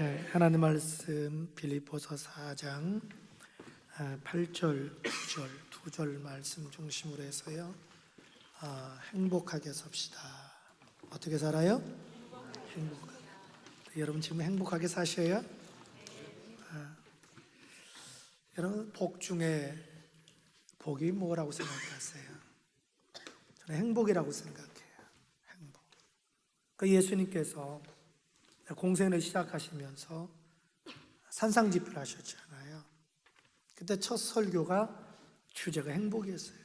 하나님 말씀 빌립보서 4장 8절, 9절 두 절 말씀 중심으로 해서요, 행복하게 삽시다. 어떻게 살아요? 행복하게. 여러분 지금 행복하게 사셔요? 여러분 복 중에 복이 뭐라고 생각하세요? 저는 행복이라고 생각해요. 행복. 그 예수님께서 공생을 시작하시면서 산상집회를 하셨잖아요. 그때 첫 설교가 주제가 행복이었어요.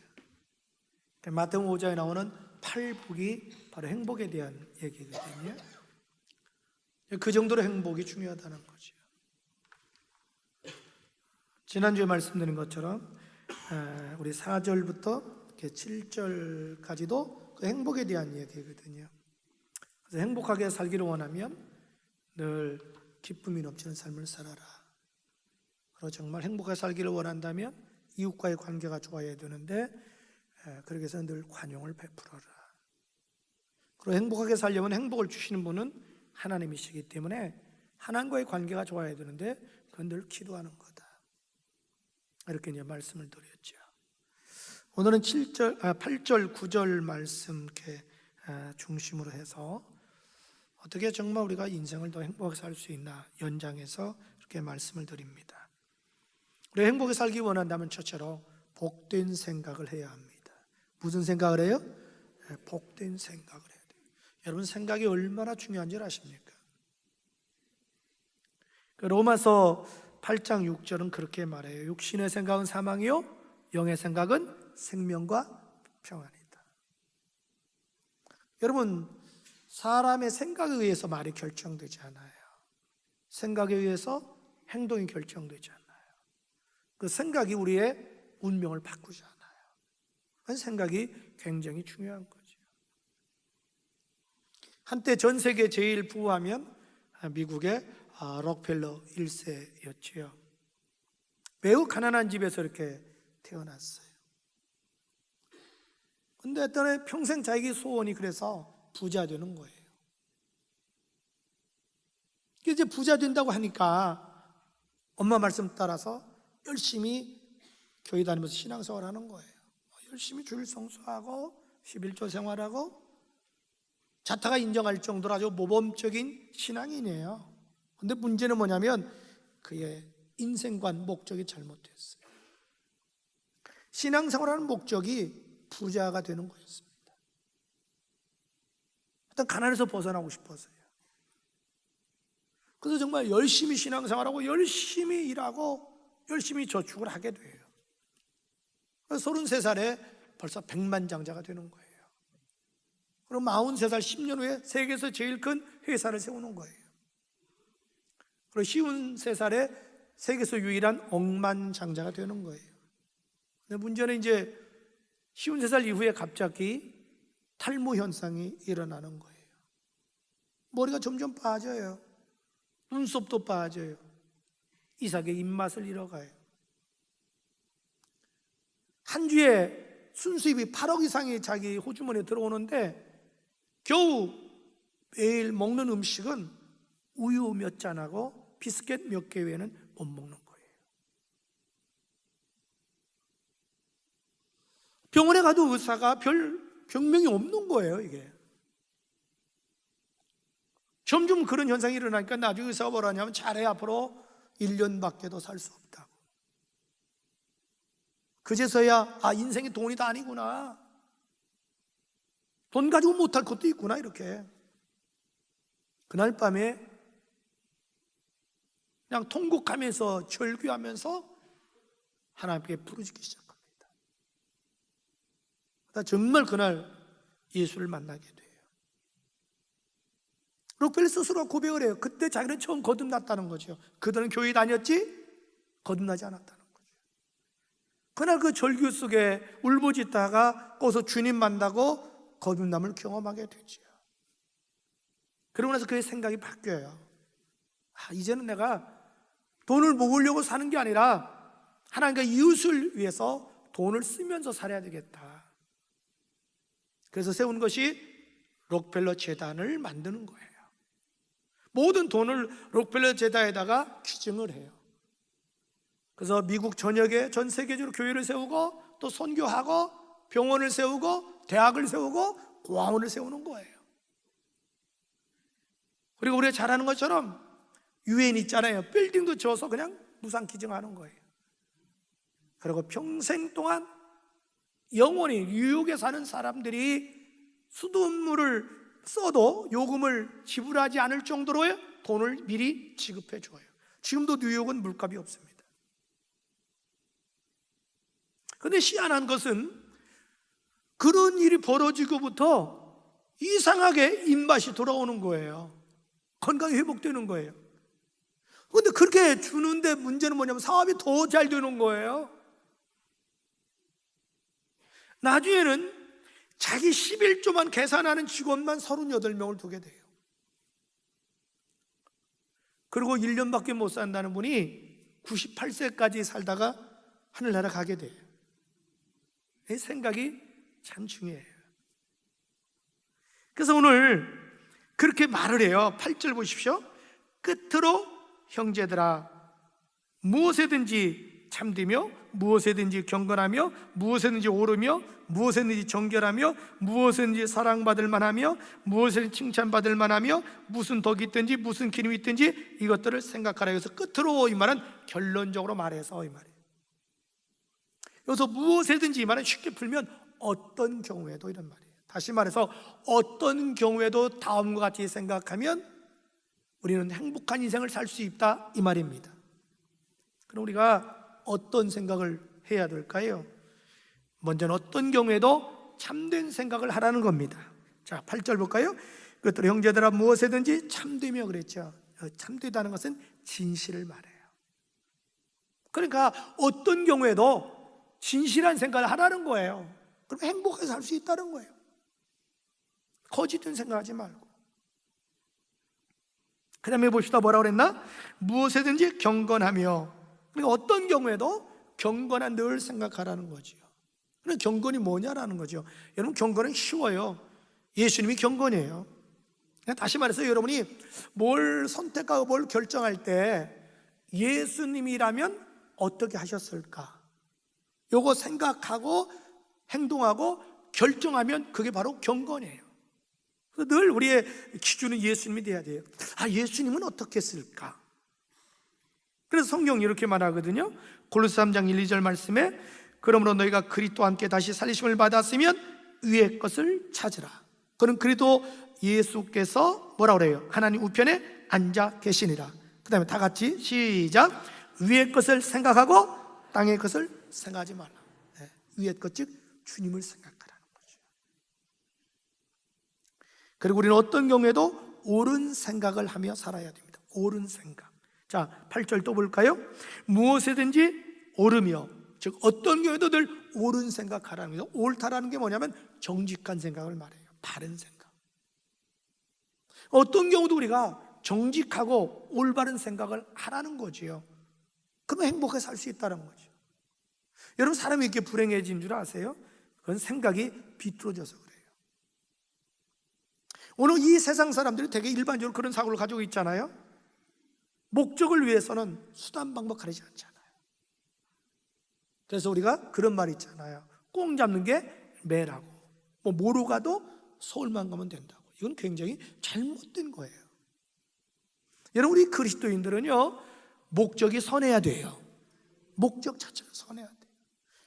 마태복음 5장에 나오는 8복이 바로 행복에 대한 얘기거든요. 그 정도로 행복이 중요하다는 거죠. 지난주에 말씀드린 것처럼 우리 4절부터 7절까지도 그 행복에 대한 얘기거든요. 그래서 행복하게 살기를 원하면 늘 기쁨이 넘치는 삶을 살아라. 그리고 정말 행복하게 살기를 원한다면 이웃과의 관계가 좋아야 되는데 그러기 위해서 늘 관용을 베풀어라. 그리고 행복하게 살려면 행복을 주시는 분은 하나님이시기 때문에 하나님과의 관계가 좋아야 되는데 그건 늘 기도하는 거다. 이렇게 이제 말씀을 드렸죠. 오늘은 8절, 9절 말씀 이렇게 중심으로 해서 어떻게 정말 우리가 인생을 더 행복하게 살 수 있나 연장해서 이렇게 말씀을 드립니다. 우리 행복하게 살기 원한다면 첫째로 복된 생각을 해야 합니다. 무슨 생각을 해요? 복된 생각을 해야 돼요. 여러분 생각이 얼마나 중요한지 아십니까? 로마서 8장 6절은 그렇게 말해요. 육신의 생각은 사망이요 영의 생각은 생명과 평안이다. 여러분 사람의 생각에 의해서 말이 결정되지 않아요. 생각에 의해서 행동이 결정되지 않아요. 그 생각이 우리의 운명을 바꾸지 않아요. 생각이 굉장히 중요한 거죠. 한때 전 세계 제일 부하면 미국의 록펠러 1세였지요. 매우 가난한 집에서 이렇게 태어났어요. 근데 어떤 평생 자기 소원이 그래서 부자 되는 거예요. 이제 부자 된다고 하니까 엄마 말씀 따라서 열심히 교회 다니면서 신앙생활 하는 거예요. 열심히 주일 성수하고 11조 생활하고 자타가 인정할 정도로 아주 모범적인 신앙인이에요. 근데 문제는 뭐냐면 그의 인생관, 목적이 잘못됐어요. 신앙생활하는 목적이 부자가 되는 거였습니다. 일단 가난에서 벗어나고 싶어서요. 그래서 정말 열심히 신앙생활하고 열심히 일하고 열심히 저축을 하게 돼요. 33살에 벌써 백만장자가 되는 거예요. 그리고 43살 10년 후에 세계에서 제일 큰 회사를 세우는 거예요. 그리고 53살에 세계에서 유일한 억만장자가 되는 거예요. 근데 문제는 이제 53살 이후에 갑자기 탈모 현상이 일어나는 거예요. 머리가 점점 빠져요. 눈썹도 빠져요. 이삭의 입맛을 잃어가요. 한 주에 순수입이 8억 이상이 자기 호주머니에 들어오는데 겨우 매일 먹는 음식은 우유 몇 잔하고 비스켓 몇 개 외에는 못 먹는 거예요. 병원에 가도 의사가 별 병명이 없는 거예요. 이게 점점 그런 현상이 일어나니까 나중에 의사가 뭐라 하냐면 자네 앞으로 1년밖에 더 살 수 없다고. 그제서야 인생이 돈이 다 아니구나, 돈 가지고 못할 것도 있구나, 이렇게. 그날 밤에 그냥 통곡하면서 절규하면서 하나님께 부르짖기 시작합니다. 정말 그날 예수를 만나게 돼요. 록펠러 스스로 고백을 해요. 그때 자기는 처음 거듭났다는 거죠. 그들은 교회 다녔지 거듭나지 않았다는 거죠. 그날 그 절규 속에 울부짖다가 거기서 주님 만나고 거듭남을 경험하게 되죠. 그러고 나서 그의 생각이 바뀌어요. 이제는 내가 돈을 모으려고 사는 게 아니라 하나님과 이웃을 위해서 돈을 쓰면서 살아야 되겠다. 그래서 세운 것이 록펠러 재단을 만드는 거예요. 모든 돈을 록펠러 재단에다가 기증을 해요. 그래서 미국 전역에 전 세계적으로 교회를 세우고 또 선교하고 병원을 세우고 대학을 세우고 고아원을 세우는 거예요. 그리고 우리가 잘 아는 것처럼 유엔 있잖아요. 빌딩도 지어서 그냥 무상 기증하는 거예요. 그리고 평생 동안 영원히 뉴욕에 사는 사람들이 수돗물을 써도 요금을 지불하지 않을 정도로의 돈을 미리 지급해 줘요. 지금도 뉴욕은 물값이 없습니다. 그런데 희한한 것은 그런 일이 벌어지고부터 이상하게 입맛이 돌아오는 거예요. 건강이 회복되는 거예요. 그런데 그렇게 주는데 문제는 뭐냐면 사업이 더 잘 되는 거예요. 나중에는 자기 11조만 계산하는 직원만 38명을 두게 돼요. 그리고 1년밖에 못 산다는 분이 98세까지 살다가 하늘나라 가게 돼요. 이 생각이 참 중요해요. 그래서 오늘 그렇게 말을 해요. 8절 보십시오. 끝으로 형제들아, 무엇에든지 참되며 무엇에든지 경건하며 무엇에든지 오르며 무엇에든지 정결하며 무엇에든지 사랑받을 만하며 무엇에든지 칭찬받을 만하며 무슨 덕이 있든지 무슨 기름이 있든지 이것들을 생각하라. 여기서 끝으로 이 말은 결론적으로 말해서 이 말이에요. 여기서 무엇에든지 이 말은 쉽게 풀면 어떤 경우에도 이런 말이에요. 다시 말해서 어떤 경우에도 다음과 같이 생각하면 우리는 행복한 인생을 살 수 있다 이 말입니다. 그럼 우리가 어떤 생각을 해야 될까요? 먼저는 어떤 경우에도 참된 생각을 하라는 겁니다. 자, 8절 볼까요? 그것들을 형제들아 무엇에든지 참되며 그랬죠. 참되다는 것은 진실을 말해요. 그러니까 어떤 경우에도 진실한 생각을 하라는 거예요. 그럼 행복하게 살 수 있다는 거예요. 거짓된 생각하지 말고. 그 다음에 봅시다. 뭐라고 그랬나? 무엇에든지 경건하며. 그러니까 어떤 경우에도 경건한 늘 생각하라는 거죠. 그럼 경건이 뭐냐라는 거죠. 여러분, 경건은 쉬워요. 예수님이 경건이에요. 다시 말해서 여러분이 뭘 선택하고 뭘 결정할 때 예수님이라면 어떻게 하셨을까? 요거 생각하고 행동하고 결정하면 그게 바로 경건이에요. 늘 우리의 기준은 예수님이 돼야 돼요. 아, 예수님은 어떻게 했을까? 그래서 성경이 이렇게 말하거든요. 골로새 3장 1, 2절 말씀에 그러므로 너희가 그리스도와 함께 다시 살리심을 받았으면 위의 것을 찾으라. 그는 그리스도 예수께서 뭐라고 그래요? 하나님 우편에 앉아 계시니라. 그 다음에 다 같이 시작. 위의 것을 생각하고 땅의 것을 생각하지 말라. 네. 위의 것 즉 주님을 생각하라는 거죠. 그리고 우리는 어떤 경우에도 옳은 생각을 하며 살아야 됩니다. 옳은 생각. 자, 8절 또 볼까요? 무엇에든지 오르며, 즉 어떤 경우에도 늘 옳은 생각하라는 거죠. 옳다라는 게 뭐냐면 정직한 생각을 말해요. 바른 생각. 어떤 경우도 우리가 정직하고 올바른 생각을 하라는 거지요. 그러면 행복하게 살 수 있다는 거죠. 여러분, 사람이 이렇게 불행해진 줄 아세요? 그건 생각이 비뚤어져서 그래요. 오늘 이 세상 사람들이 되게 일반적으로 그런 사고를 가지고 있잖아요. 목적을 위해서는 수단 방법 가리지 않잖아요. 그래서 우리가 그런 말 있잖아요. 꽁 잡는 게 매라고. 뭐로 가도 서울만 가면 된다고. 이건 굉장히 잘못된 거예요. 여러분, 우리 그리스도인들은요, 목적이 선해야 돼요. 목적 자체가 선해야 돼요.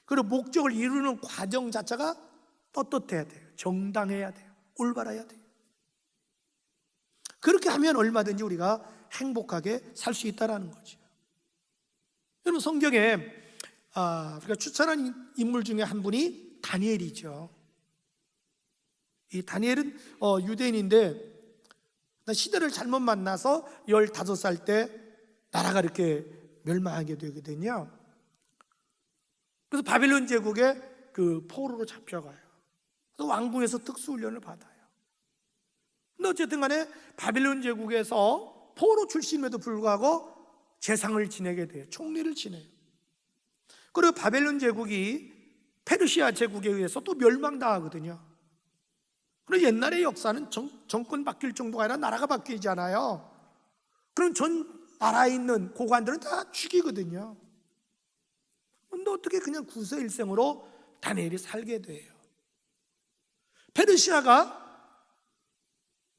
그리고 목적을 이루는 과정 자체가 떳떳해야 돼요. 정당해야 돼요. 올바라야 돼요. 그렇게 하면 얼마든지 우리가 행복하게 살 수 있다는 거죠. 여러분, 성경에 우리가 추천한 인물 중에 한 분이 다니엘이죠. 이 다니엘은 유대인인데 시대를 잘못 만나서 15살 때 나라가 이렇게 멸망하게 되거든요. 그래서 바빌론 제국의 그 포로로 잡혀가요. 그래서 왕궁에서 특수훈련을 받아요. 근데 어쨌든 간에 바빌론 제국에서 포로 출신임에도 불구하고 재상을 지내게 돼요. 총리를 지내요. 그리고 바벨론 제국이 페르시아 제국에 의해서 또 멸망당하거든요. 그리고 옛날의 역사는 정권 바뀔 정도가 아니라 나라가 바뀌잖아요. 그럼 전 나라에 있는 고관들은 다 죽이거든요. 근데 어떻게 그냥 구서일생으로 다니엘이 살게 돼요? 페르시아가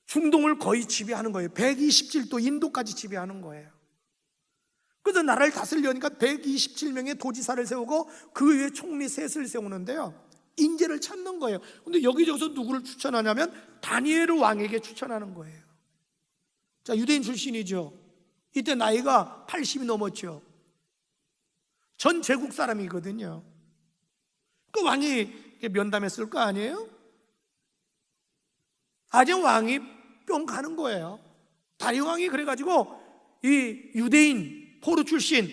중동을 거의 지배하는 거예요. 127도 인도까지 지배하는 거예요. 그래서 나라를 다스리려니까 127명의 도지사를 세우고 그 위에 총리 셋을 세우는데요, 인재를 찾는 거예요. 근데 여기저기서 누구를 추천하냐면 다니엘 왕에게 추천하는 거예요. 자, 유대인 출신이죠. 이때 나이가 80이 넘었죠. 전 제국 사람이거든요. 그 왕이 면담했을 거 아니에요? 아정 왕이 뿅 가는 거예요. 다리 왕이 그래가지고 이 유대인 포로 출신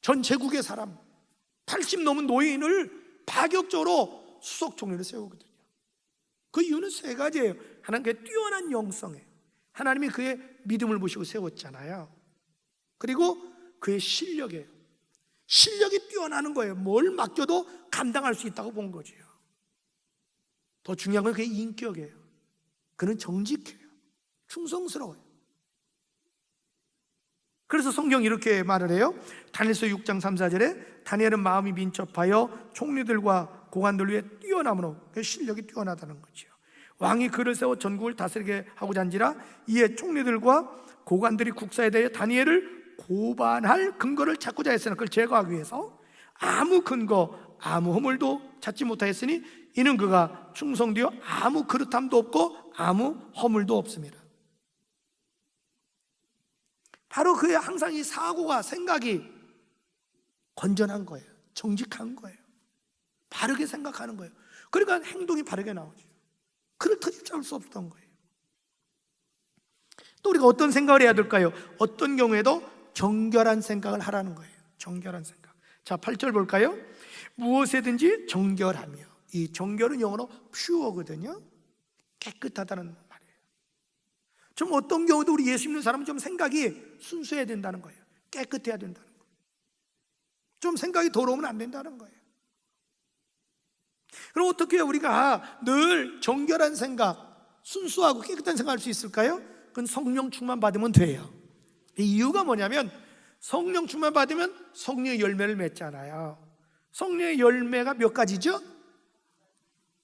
전 제국의 사람 80 넘은 노인을 파격적으로 수석 총리를 세우거든요. 그 이유는 세 가지예요. 하나는 그의 뛰어난 영성이에요. 하나님이 그의 믿음을 보시고 세웠잖아요. 그리고 그의 실력이에요. 실력이 뛰어나는 거예요. 뭘 맡겨도 감당할 수 있다고 본 거죠. 더 중요한 건 그의 인격이에요. 그는 정직해요. 충성스러워요. 그래서 성경이 이렇게 말을 해요. 다니엘서 6장 3, 4절에 다니엘은 마음이 민첩하여 총리들과 고관들 위에 뛰어남으로, 그 실력이 뛰어나다는 거죠. 왕이 그를 세워 전국을 다스리게 하고자 한지라 이에 총리들과 고관들이 국사에 대해 다니엘을 고반할 근거를 찾고자 했으나 그걸 제거하기 위해서 아무 근거 아무 허물도 찾지 못하였으니 이는 그가 충성되어 아무 그릇함도 없고 아무 허물도 없습니다. 바로 그의 항상 이 사고가 생각이 건전한 거예요. 정직한 거예요. 바르게 생각하는 거예요. 그러니까 행동이 바르게 나오죠. 그를 트집잡을 수 없었던 거예요. 또 우리가 어떤 생각을 해야 될까요? 어떤 경우에도 정결한 생각을 하라는 거예요. 정결한 생각. 자, 8절 볼까요? 무엇에든지 정결하며. 이 정결은 영어로 pure거든요. 깨끗하다는 말이에요. 좀 어떤 경우도 우리 예수 믿는 사람은 좀 생각이 순수해야 된다는 거예요. 깨끗해야 된다는 거예요. 좀 생각이 더러우면 안 된다는 거예요. 그럼 어떻게 우리가 늘 정결한 생각, 순수하고 깨끗한 생각을 할 수 있을까요? 그건 성령 충만 받으면 돼요. 이유가 뭐냐면 성령 충만 받으면 성령의 열매를 맺잖아요. 성령의 열매가 몇 가지죠?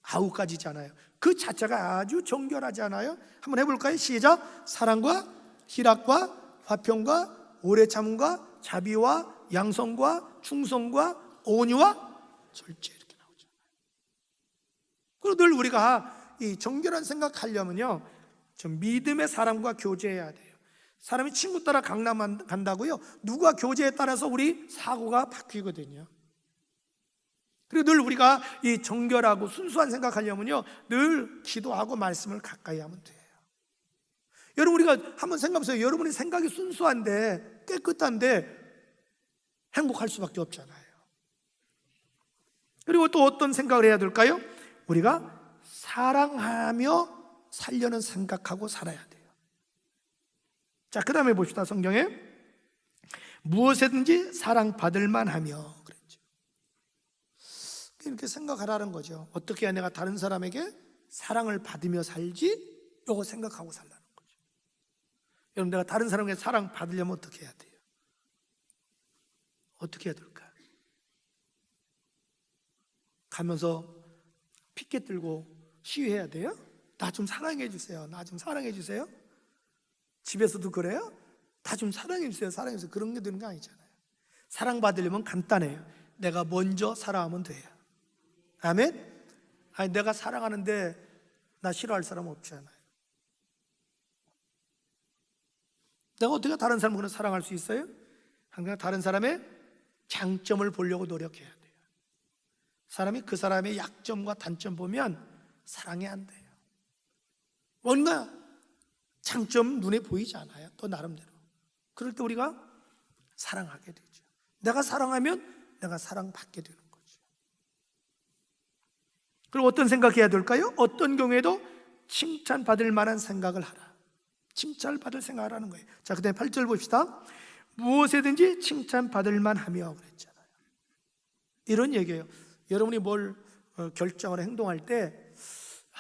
9가지잖아요. 그 자체가 아주 정결하지 않아요? 한번 해볼까요? 시작! 사랑과 희락과 화평과 오래 참음과 자비와 양성과 충성과 온유와 절제, 이렇게 나오잖아요. 그리고 늘 우리가 이 정결한 생각하려면요, 좀 믿음의 사람과 교제해야 돼요. 사람이 친구 따라 강남 간다고요? 누가 교제에 따라서 우리 사고가 바뀌거든요. 그리고 늘 우리가 이 정결하고 순수한 생각하려면요, 늘 기도하고 말씀을 가까이 하면 돼요. 여러분, 우리가 한번 생각해보세요. 여러분의 생각이 순수한데 깨끗한데 행복할 수밖에 없잖아요. 그리고 또 어떤 생각을 해야 될까요? 우리가 사랑하며 살려는 생각하고 살아야 돼요. 자, 그 다음에 봅시다. 성경에 무엇이든지 사랑받을 만하며 그랬죠. 이렇게 생각하라는 거죠. 어떻게 해야 내가 다른 사람에게 사랑을 받으며 살지? 이거 생각하고 살라는 거죠. 여러분, 내가 다른 사람에게 사랑받으려면 어떻게 해야 돼요? 어떻게 해야 될까? 가면서 피켓 들고 시위해야 돼요? 나 좀 사랑해 주세요. 나 좀 사랑해 주세요. 집에서도 그래요? 나 좀 사랑해 주세요. 사랑해 주세요. 그런 게 되는 거 아니잖아요. 사랑받으려면 간단해요. 내가 먼저 사랑하면 돼요. 아멘? 아니, 내가 사랑하는데 나 싫어할 사람 없잖아요. 내가 어떻게 다른 사람을 사랑할 수 있어요? 항상 다른 사람의 장점을 보려고 노력해야 돼요. 사람이 그 사람의 약점과 단점 보면 사랑이 안 돼요. 뭔가 장점 눈에 보이지 않아요? 또 나름대로. 그럴 때 우리가 사랑하게 되죠. 내가 사랑하면 내가 사랑받게 되는 거죠. 그리고 어떤 생각해야 될까요? 어떤 경우에도 칭찬받을 만한 생각을 하라. 칭찬받을 생각하라는 거예요. 자, 그 다음에 8절 봅시다. 무엇에든지 칭찬받을 만하며 그랬잖아요. 이런 얘기예요. 여러분이 뭘 결정을 행동할 때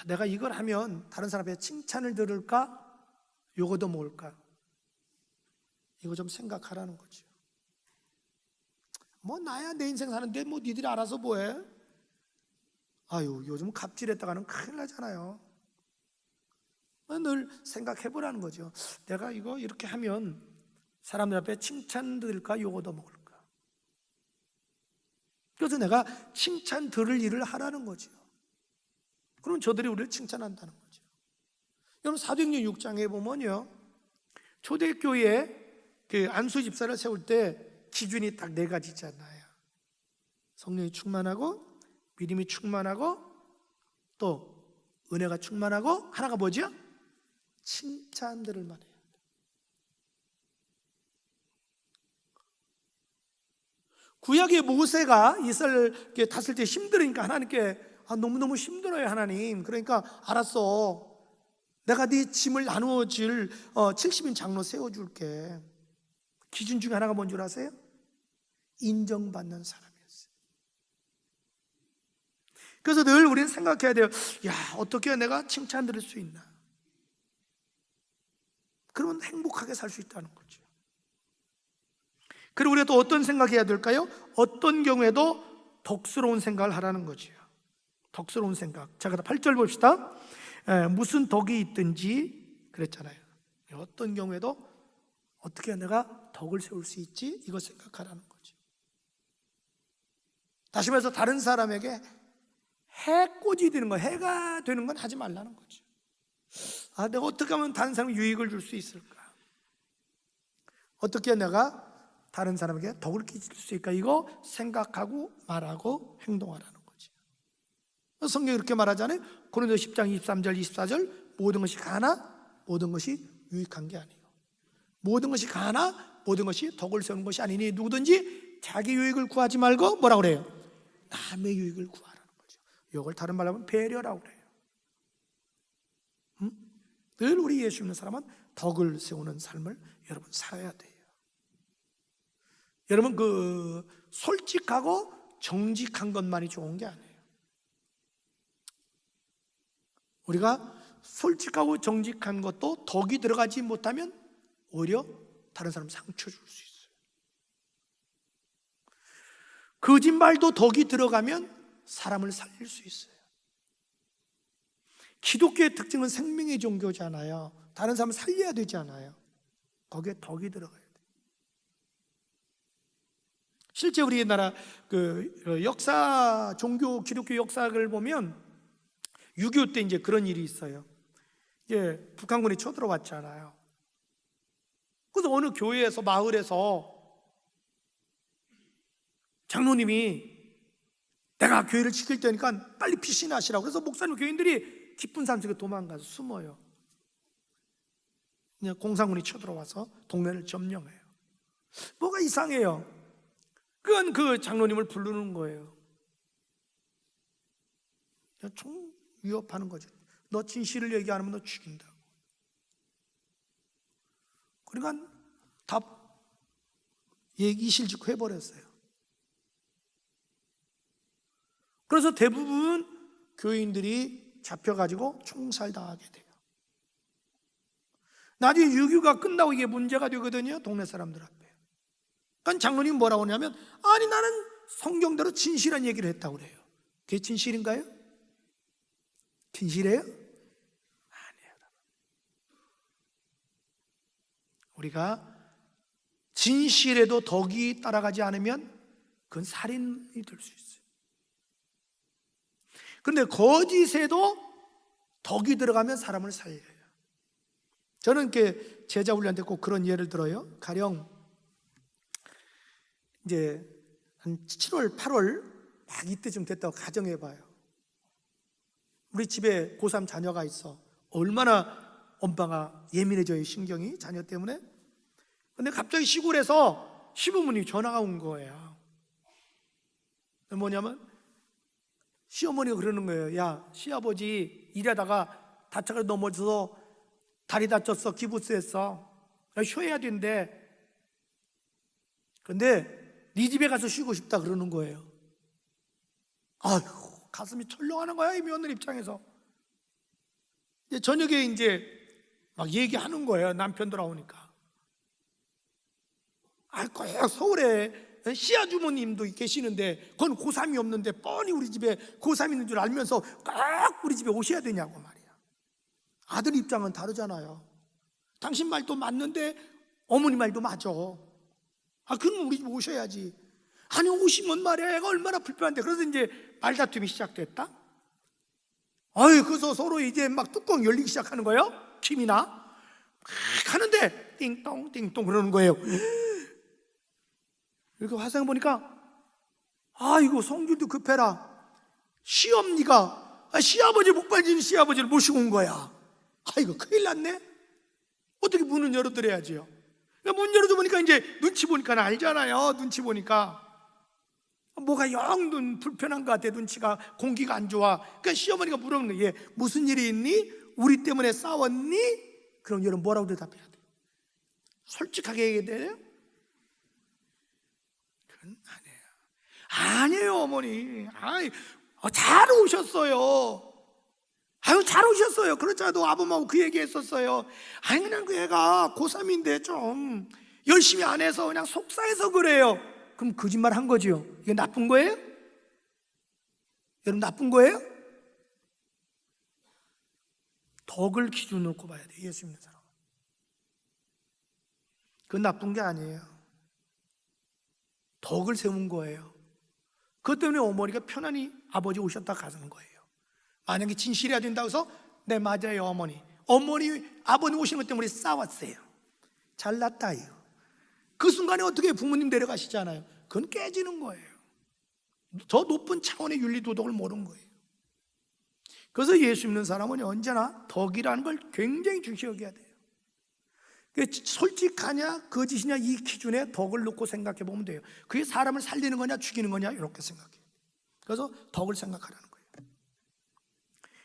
내가 이걸 하면 다른 사람의 칭찬을 들을까? 요거도 모을까? 이거 좀 생각하라는 거죠. 뭐 나야 내 인생 사는데 뭐 니들이 알아서 뭐해? 아유, 요즘 갑질했다가는 큰일 나잖아요. 늘 생각해보라는 거죠. 내가 이거 이렇게 하면 사람들 앞에 칭찬 들을까 욕 얻어먹을까? 그래서 내가 칭찬 들을 일을 하라는 거죠. 그러면 저들이 우리를 칭찬한다는 거죠. 여러분 사도행전 6장에 보면요, 초대교회에 그 안수 집사를 세울 때 기준이 딱 4가지 있잖아요. 성령이 충만하고, 믿음이 충만하고, 또 은혜가 충만하고, 하나가 뭐죠? 칭찬 들을 만해요. 구약의 모세가 이스라엘 탔을 때 힘들으니까 하나님께 너무너무 힘들어요 하나님. 그러니까 알았어, 내가 네 짐을 나누어 줄 70인 장로 세워줄게. 기준 중에 하나가 뭔 줄 아세요? 인정받는 사람이었어요. 그래서 늘 우리는 생각해야 돼요. 야, 어떻게 내가 칭찬 들을 수 있나? 그러면 행복하게 살 수 있다는 거죠. 그리고 우리가 또 어떤 생각해야 될까요? 어떤 경우에도 덕스러운 생각을 하라는 거죠. 덕스러운 생각. 자, 그다음 8절 봅시다. 무슨 덕이 있든지 그랬잖아요. 어떤 경우에도 어떻게 내가 덕을 세울 수 있지? 이거 생각하라는 거죠. 다시 말해서 다른 사람에게 해코지 되는 거, 해가 되는 건 하지 말라는 거죠. 내가 어떻게 하면 다른 사람에게 유익을 줄 수 있을까? 어떻게 내가 다른 사람에게 덕을 끼칠 수 있을까? 이거 생각하고 말하고 행동하라는 거죠. 성경이 이렇게 말하잖아요. 고린도서 10장 23절 24절 모든 것이 가나 모든 것이 유익한 게 아니에요. 모든 것이 가나 모든 것이 덕을 세우는 것이 아니니 누구든지 자기 유익을 구하지 말고 뭐라고 그래요? 남의 유익을 구하라는 거죠. 이걸 다른 말로 하면 배려라고 그래요. 늘 우리 예수 믿는 사람은 덕을 세우는 삶을 여러분 살아야 돼요. 여러분 솔직하고 정직한 것만이 좋은 게 아니에요. 우리가 솔직하고 정직한 것도 덕이 들어가지 못하면 오히려 다른 사람 상처 줄 수 있어요. 거짓말도 덕이 들어가면 사람을 살릴 수 있어요. 기독교의 특징은 생명의 종교잖아요. 다른 사람을 살려야 되잖아요. 거기에 덕이 들어가요. 실제 우리나라 역사, 종교, 기독교 역사를 보면 6.25 때 이제 그런 일이 있어요. 이제 북한군이 쳐들어왔잖아요. 그래서 어느 교회에서, 마을에서 장로님이 내가 교회를 지킬 테니까 빨리 피신하시라고. 그래서 목사님, 교인들이 깊은 산 속에 도망가서 숨어요. 공산군이 쳐들어와서 동네를 점령해요. 뭐가 이상해요. 그건 그 장로님을 부르는 거예요. 총 위협하는 거죠. 너 진실을 얘기 안 하면 너 죽인다고. 그러니까 다 이실직고 해버렸어요. 그래서 대부분 교인들이 잡혀가지고 총살당하게 돼요. 나중에 6.25가 끝나고 이게 문제가 되거든요, 동네 사람들 앞에. 그러니까 장로님이 뭐라고 하냐면, 아니 나는 성경대로 진실한 얘기를 했다고 그래요. 그게 진실인가요? 진실해요? 아니에요. 우리가 진실에도 덕이 따라가지 않으면 그건 살인이 될 수 있어요. 그런데 거짓에도 덕이 들어가면 사람을 살려요. 저는 이렇게 제자 훈련때 꼭 그런 예를 들어요. 가령 이제 한 7월, 8월 막 이때쯤 됐다고 가정해봐요. 우리 집에 고3 자녀가 있어. 얼마나 엄마가 예민해져요, 신경이, 자녀 때문에. 근데 갑자기 시골에서 시부모님이 전화가 온 거예요. 뭐냐면 시어머니가 그러는 거예요. 야, 시아버지 일하다가 다쳐서 넘어져서 다리 다쳤어, 기부스했어, 쉬어야 된대. 근데 네 집에 가서 쉬고 싶다 그러는 거예요. 아휴, 가슴이 철렁하는 거야, 이 며느리 입장에서. 이제 저녁에 이제 막 얘기하는 거예요, 남편 돌아오니까. 꼭 서울에 시아 주모님도 계시는데 그건 고3이 없는데 뻔히 우리 집에 고3 있는 줄 알면서 꼭 우리 집에 오셔야 되냐고 말이야. 아들 입장은 다르잖아요. 당신 말도 맞는데 어머니 말도 맞아. 그럼 우리 집 오셔야지. 아니 오시면 말이야 애가 얼마나 불편한데. 그래서 이제 말다툼이 시작됐다. 그래서 서로 이제 막 뚜껑 열리기 시작하는 거예요. 김이나 막 하는데 띵동 띵동 그러는 거예요. 이렇게 화상 보니까 이거 성질도 급해라. 시엄니가 시아버지 못 빠지는 시아버지를 모시고 온 거야. 이거 큰일 났네. 어떻게 문은 열어드려야지요. 문 열어줘 보니까 이제 눈치 보니까 알잖아요. 눈치 보니까 뭐가 영 불편한 것 같아. 눈치가 공기가 안 좋아. 그러니까 시어머니가 물어보는 거예요. 무슨 일이 있니? 우리 때문에 싸웠니? 그럼 여러분 뭐라고 대답해야 돼요? 솔직하게 얘기해야 돼요? 그건 아니에요 어머니. 잘 오셨어요. 잘 오셨어요. 그렇잖아도 아범하고 그 얘기 했었어요. 그냥 그 애가 고3인데 좀 열심히 안 해서 그냥 속상해서 그래요. 그럼 거짓말 한 거지요. 이게 나쁜 거예요? 여러분 나쁜 거예요? 덕을 기준으로 꼽아야 돼요. 예수 믿는 사람은. 그건 나쁜 게 아니에요. 덕을 세운 거예요. 그것 때문에 어머니가 편안히 아버지 오셨다 가는 거예요. 만약에 진실해야 된다고 해서 네 맞아요 어머니 아버님 오시는 것 때문에 싸웠어요. 잘났다요. 그 순간에 어떻게 부모님 데려가시잖아요. 그건 깨지는 거예요. 더 높은 차원의 윤리도덕을 모르는 거예요. 그래서 예수 믿는 사람은 언제나 덕이라는 걸 굉장히 중시 여겨야 돼요. 솔직하냐 거짓이냐 이 기준에 덕을 놓고 생각해 보면 돼요. 그게 사람을 살리는 거냐 죽이는 거냐 이렇게 생각해요. 그래서 덕을 생각하라는 거예요.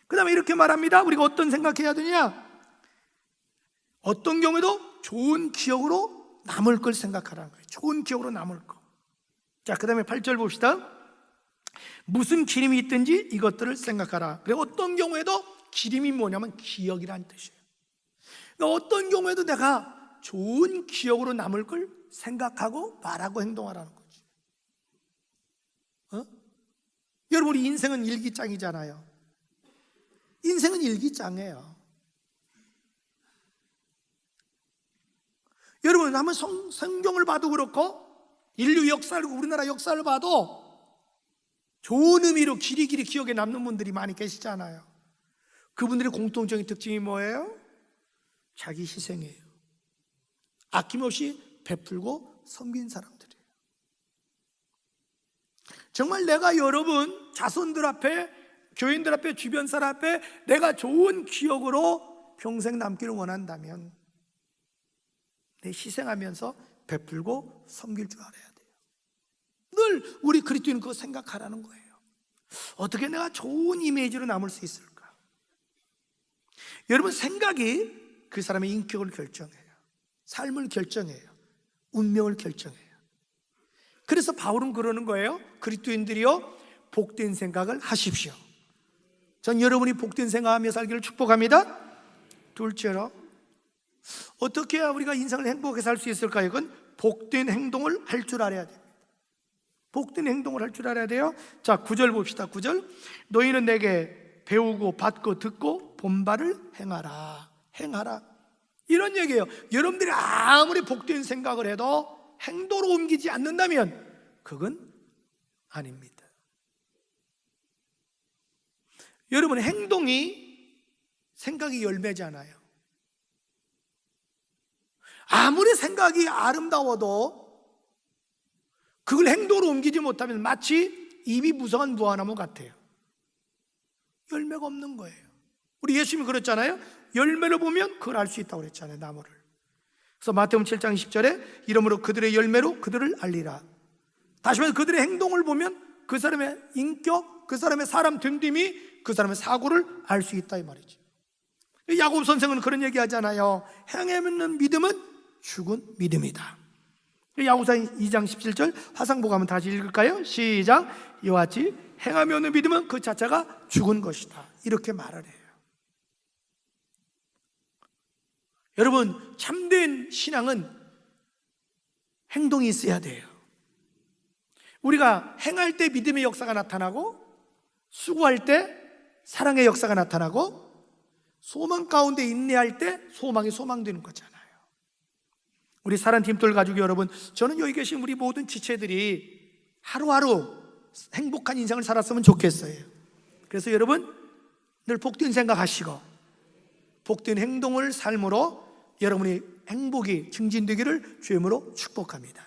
그 다음에 이렇게 말합니다. 우리가 어떤 생각해야 되냐? 어떤 경우에도 좋은 기억으로 남을 걸 생각하라는 거예요. 좋은 기억으로 남을 거. 자, 그 다음에 8절 봅시다. 무슨 기림이 있든지 이것들을 생각하라. 그리고 어떤 경우에도 기림이 뭐냐면 기억이라는 뜻이에요. 그러니까 어떤 경우에도 내가 좋은 기억으로 남을 걸 생각하고 말하고 행동하라는 거지. 여러분 우리 인생은 일기장이잖아요. 인생은 일기장이에요. 여러분 한번 성경을 봐도 그렇고 인류 역사를 우리나라 역사를 봐도 좋은 의미로 길이길이 기억에 남는 분들이 많이 계시잖아요. 그분들의 공통적인 특징이 뭐예요? 자기 희생이에요. 아낌없이 베풀고 섬긴 사람들이에요. 정말 내가 여러분 자손들 앞에 교인들 앞에 주변 사람 앞에 내가 좋은 기억으로 평생 남기를 원한다면 내 희생하면서 베풀고 섬길 줄 알아야 돼요. 늘 우리 그리스도인은 그거 생각하라는 거예요. 어떻게 내가 좋은 이미지로 남을 수 있을까? 여러분 생각이 그 사람의 인격을 결정해요. 삶을 결정해요. 운명을 결정해요. 그래서 바울은 그러는 거예요. 그리스도인들이여 복된 생각을 하십시오. 전 여러분이 복된 생각하며 살기를 축복합니다. 둘째로 어떻게 해야 우리가 인생을 행복하게 살 수 있을까요? 이건 복된 행동을 할 줄 알아야 됩니다. 복된 행동을 할 줄 알아야 돼요. 자, 9절 봅시다. 9절 너희는 내게 배우고 받고 듣고 본 바를 행하라. 행하라 이런 얘기예요. 여러분들이 아무리 복된 생각을 해도 행동으로 옮기지 않는다면 그건 아닙니다. 여러분 행동이 생각이 열매잖아요. 아무리 생각이 아름다워도 그걸 행동으로 옮기지 못하면 마치 입이 무성한 무화나무 같아요. 열매가 없는 거예요. 우리 예수님이 그랬잖아요. 열매를 보면 그걸 알 수 있다고 그랬잖아요. 나무를. 그래서 마태복음 7장 10절에 이러므로 그들의 열매로 그들을 알리라. 다시 말해서 그들의 행동을 보면 그 사람의 인격, 그 사람의 사람 됨됨이 그 사람의 사고를 알 수 있다 이 말이죠. 야고보 선생은 그런 얘기 하잖아요. 행함 없는 믿음은 죽은 믿음이다. 야고보서 2장 17절 화상보고 한번 다시 읽을까요? 시작. 이와 같이 행함이 없는 믿음은 그 자체가 죽은 것이다. 이렇게 말을 해요. 여러분 참된 신앙은 행동이 있어야 돼요. 우리가 행할 때 믿음의 역사가 나타나고, 수고할 때 사랑의 역사가 나타나고, 소망 가운데 인내할 때 소망이 소망되는 거잖아요. 우리 사랑팀들 가족 여러분, 저는 여기 계신 우리 모든 지체들이 하루하루 행복한 인생을 살았으면 좋겠어요. 그래서 여러분 늘 복된 생각하시고 복된 행동을 삶으로 여러분의 행복이 증진되기를 주님으로 축복합니다.